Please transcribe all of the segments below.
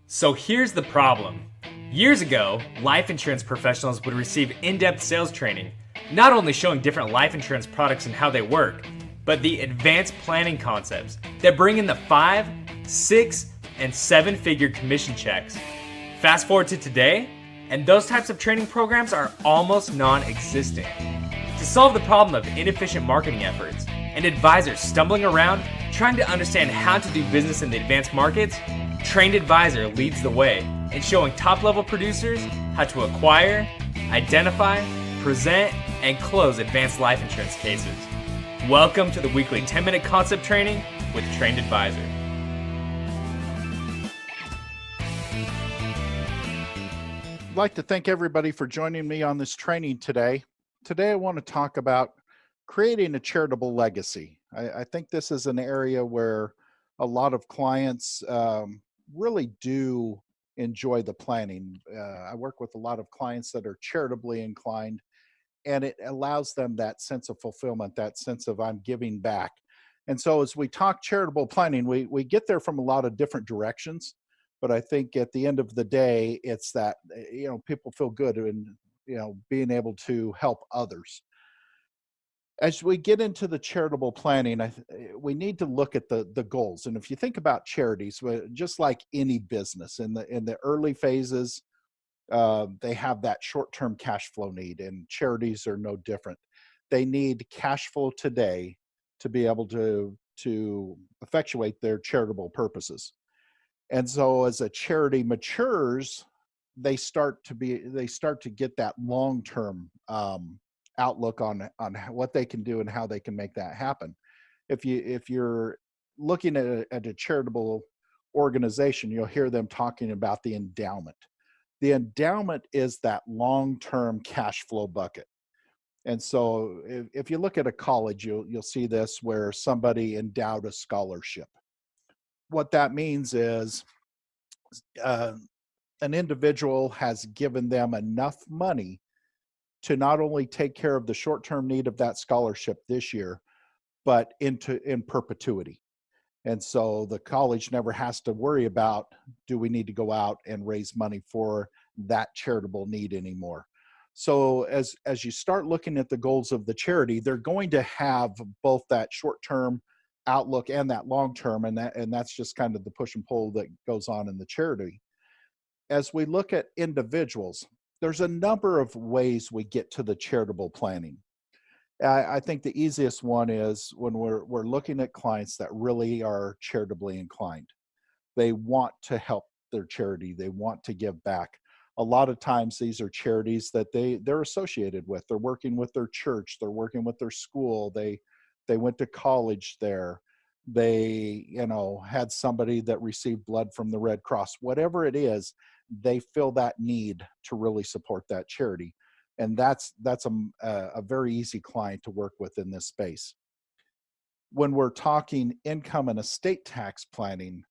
So here's the problem. Years ago, life insurance professionals would receive in-depth sales training, not only showing different life insurance products and how they work, but the advanced planning concepts that bring in the 5, 6, and 7-figure commission checks. Fast forward to today, and those types of training programs are almost non-existent. To solve the problem of inefficient marketing efforts and advisors stumbling around trying to understand how to do business in the advanced markets, Trained Advisor leads the way in showing top-level producers how to acquire, identify, present, and close advanced life insurance cases. Welcome to the weekly 10-minute concept training with Trained Advisor. I'd like to thank everybody for joining me on this training today. Today I want to talk about creating a charitable legacy. I think this is an area where a lot of clients really do enjoy the planning. I work with a lot of clients that are charitably inclined, and it allows them that sense of fulfillment, that sense of I'm giving back. And so as we talk charitable planning, we get there from a lot of different directions. But I think at the end of the day, it's that, people feel good in, being able to help others. As we get into the charitable planning, we need to look at the goals. And if you think about charities, just like any business in the early phases, they have that short-term cash flow need, and charities are no different. They need cash flow today to be able to effectuate their charitable purposes. And so as a charity matures, they start to get that long-term outlook on what they can do and how they can make that happen. If you're looking at a charitable organization, you'll hear them talking about the endowment. The endowment is that long-term cash flow bucket. And so if you look at a college, you'll see this where somebody endowed a scholarship. What that means is uh, an individual has given them enough money to not only take care of the short-term need of that scholarship this year, but in perpetuity. And so the college never has to worry about, do we need to go out and raise money for that charitable need anymore? So as you start looking at the goals of the charity, they're going to have both that short-term outlook and that long-term, and that's just kind of the push and pull that goes on in the charity. As we look at individuals, there's a number of ways we get to the charitable planning. I think the easiest one is when we're looking at clients that really are charitably inclined. They want to help their charity. They want to give back. A lot of times these are charities that they're associated with. They're working with their church. They're working with their school. They went to college there. They, had somebody that received blood from the Red Cross. Whatever it is, they feel that need to really support that charity. And that's a very easy client to work with in this space. When we're talking income and estate tax planning,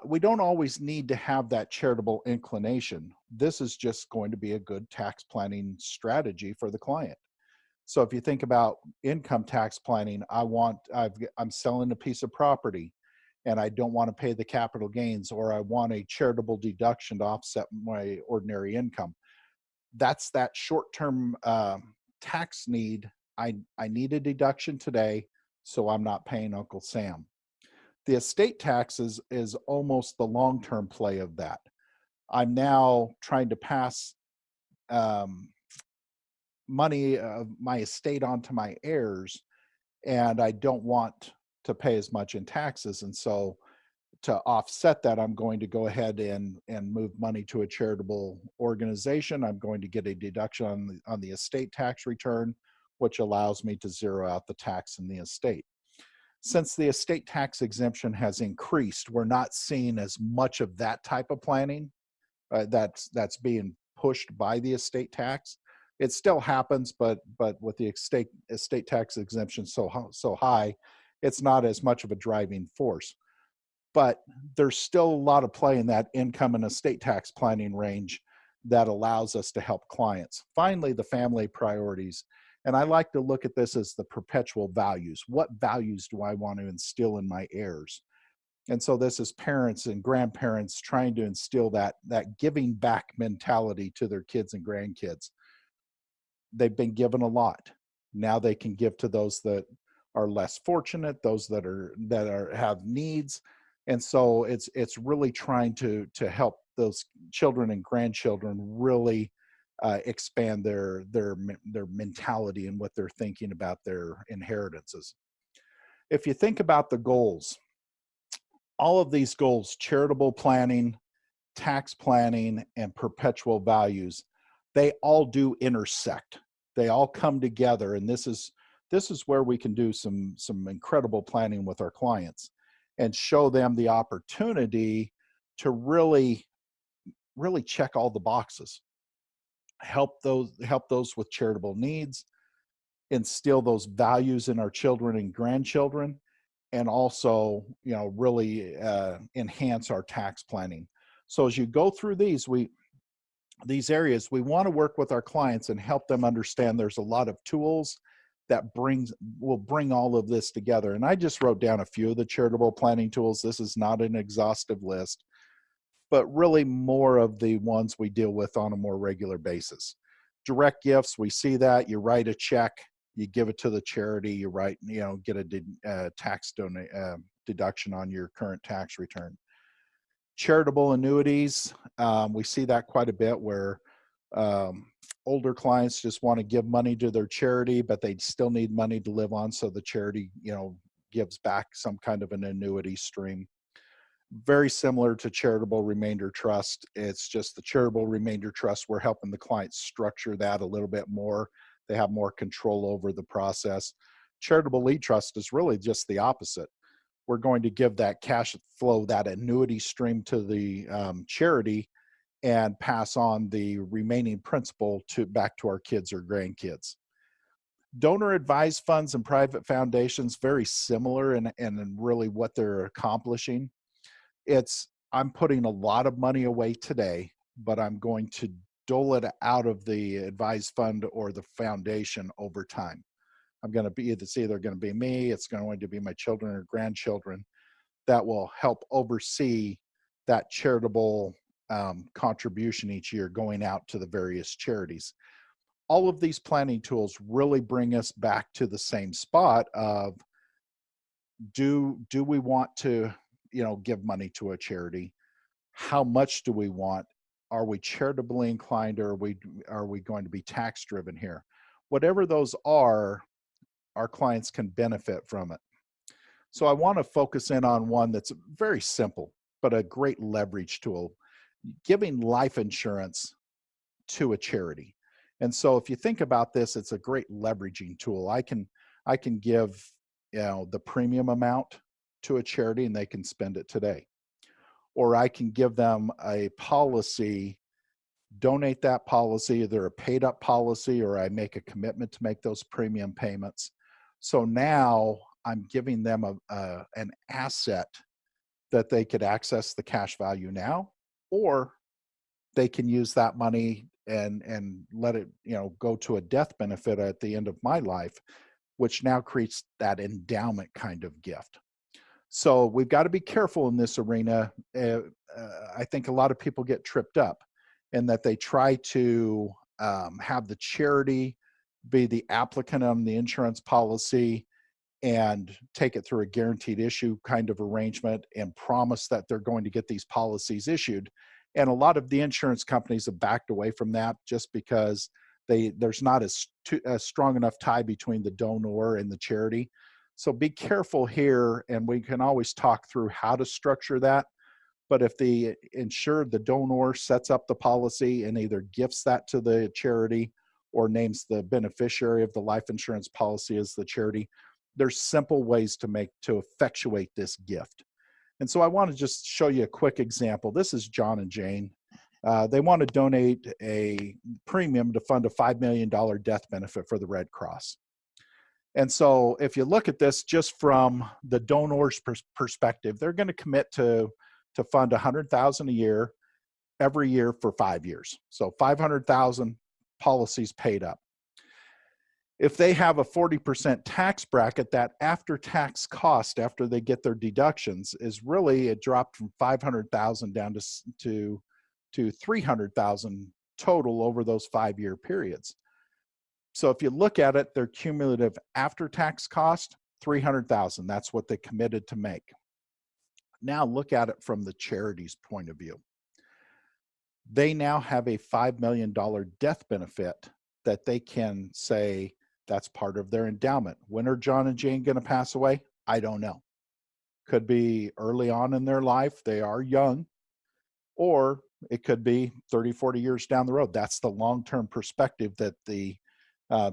we don't always need to have that charitable inclination. This is just going to be a good tax planning strategy for the client. So if you think about income tax planning, I'm selling a piece of property and I don't want to pay the capital gains, or I want a charitable deduction to offset my ordinary income. That's that short-term tax need. I need a deduction today, so I'm not paying Uncle Sam. The estate tax is almost the long-term play of that. I'm now trying to pass um, money of my estate onto my heirs, and I don't want to pay as much in taxes. And so to offset that, I'm going to go ahead and move money to a charitable organization. I'm going to get a deduction on the estate tax return, which allows me to zero out the tax in the estate. Since the estate tax exemption has increased, we're not seeing as much of that type of planning that's being pushed by the estate tax. It still happens, but with the estate tax exemption so high, it's not as much of a driving force. But there's still a lot of play in that income and estate tax planning range that allows us to help clients. Finally, the family priorities. And I like to look at this as the perpetual values. What values do I want to instill in my heirs? And so this is parents and grandparents trying to instill that giving back mentality to their kids and grandkids. They've been given a lot. Now they can give to those that are less fortunate, those that have needs. And so it's really trying to help those children and grandchildren really expand their mentality and what they're thinking about their inheritances. If you think about the goals, all of these goals, charitable planning, tax planning, and perpetual values, they all do intersect. They all come together, and this is where we can do some incredible planning with our clients and show them the opportunity to really check all the boxes, help those with charitable needs, instill those values in our children and grandchildren, and also, really enhance our tax planning. So as you go through these areas, we want to work with our clients and help them understand there's a lot of tools that will bring all of this together. And I just wrote down a few of the charitable planning tools. This is not an exhaustive list, but really more of the ones we deal with on a more regular basis. Direct gifts, we see that. You write a check, you give it to the charity, get a tax deduction on your current tax return. Charitable annuities, we see that quite a bit where older clients just want to give money to their charity, but they still need money to live on, so the charity, gives back some kind of an annuity stream. Very similar to Charitable Remainder Trust. It's just the Charitable Remainder Trust, we're helping the clients structure that a little bit more. They have more control over the process. Charitable Lead Trust is really just the opposite. We're going to give that cash flow, that annuity stream to the charity, and pass on the remaining principal back to our kids or grandkids. Donor advised funds and private foundations, very similar in really what they're accomplishing. I'm putting a lot of money away today, but I'm going to dole it out of the advised fund or the foundation over time. It's either going to be me, it's going to be my children or grandchildren that will help oversee that charitable contribution each year going out to the various charities. All of these planning tools really bring us back to the same spot of, do we want to give money to a charity? How much do we want? Are we charitably inclined, or are we going to be tax driven here? Whatever those are, our clients can benefit from it. So I want to focus in on one that's very simple, but a great leverage tool: giving life insurance to a charity. And so if you think about this, it's a great leveraging tool. I can give the premium amount to a charity and they can spend it today. Or I can give them a policy, donate that policy, either a paid up policy, or I make a commitment to make those premium payments. So now I'm giving them an asset that they could access the cash value now, or they can use that money and let it go to a death benefit at the end of my life, which now creates that endowment kind of gift. So we've got to be careful in this arena. I think a lot of people get tripped up in that they try to have the charity be the applicant on the insurance policy and take it through a guaranteed issue kind of arrangement and promise that they're going to get these policies issued. And a lot of the insurance companies have backed away from that just because there's not a strong enough tie between the donor and the charity. So be careful here, and we can always talk through how to structure that. But if the donor sets up the policy and either gifts that to the charity or names the beneficiary of the life insurance policy as the charity, there's simple ways to effectuate this gift. And so I want to just show you a quick example. This is John and Jane. They want to donate a premium to fund a $5 million death benefit for the Red Cross. And so if you look at this just from the donor's perspective, they're going to commit to fund $100,000 a year, every year for 5 years. So 500,000 policies paid up. If they have a 40% tax bracket, that after-tax cost after they get their deductions is really, it dropped from 500,000 down to 300,000 total over those 5-year periods. So if you look at it, their cumulative after-tax cost, 300,000. That's what they committed to make. Now look at it from the charity's point of view. They now have a $5 million death benefit that they can say that's part of their endowment. When are John and Jane going to pass away? I don't know. Could be early on in their life. They are young. Or it could be 30, 40 years down the road. That's the long-term perspective that the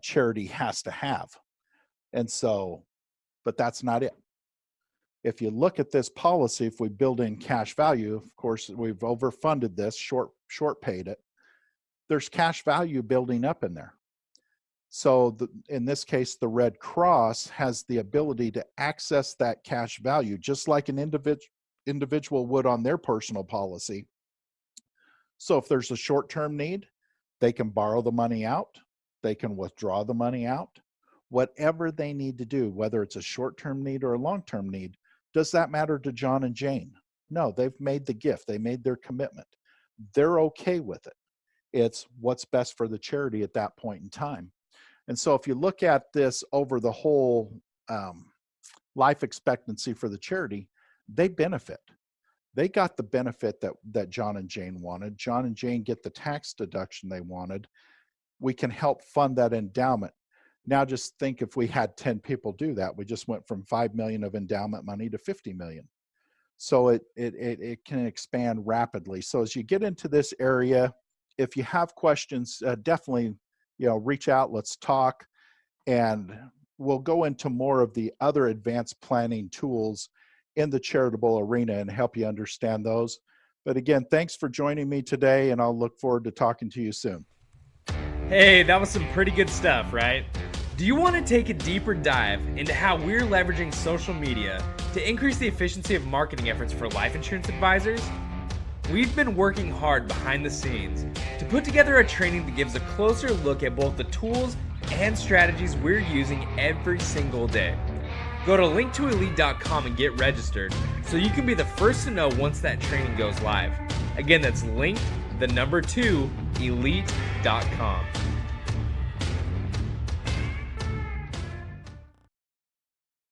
charity has to have. And so, but that's not it. If you look at this policy, if we build in cash value, of course, we've overfunded this, short paid it. There's cash value building up in there. So in this case, the Red Cross has the ability to access that cash value, just like an individual would on their personal policy. So if there's a short-term need, they can borrow the money out, they can withdraw the money out, whatever they need to do, whether it's a short-term need or a long-term need. Does that matter to John and Jane? No, they've made the gift, they made their commitment. They're okay with it. It's what's best for the charity at that point in time. And so if you look at this over the whole life expectancy for the charity, they benefit. They got the benefit that John and Jane wanted. John and Jane get the tax deduction they wanted. We can help fund that endowment. Now just think if we had 10 people do that, we just went from 5 million of endowment money to 50 million. So it can expand rapidly. So as you get into this area, if you have questions, definitely reach out, let's talk, and we'll go into more of the other advanced planning tools in the charitable arena and help you understand those. But again, thanks for joining me today, and I'll look forward to talking to you soon. Hey, that was some pretty good stuff, right? Do you want to take a deeper dive into how we're leveraging social media to increase the efficiency of marketing efforts for life insurance advisors? We've been working hard behind the scenes to put together a training that gives a closer look at both the tools and strategies we're using every single day. Go to linktoelite.com and get registered so you can be the first to know once that training goes live. Again, that's link2elite.com.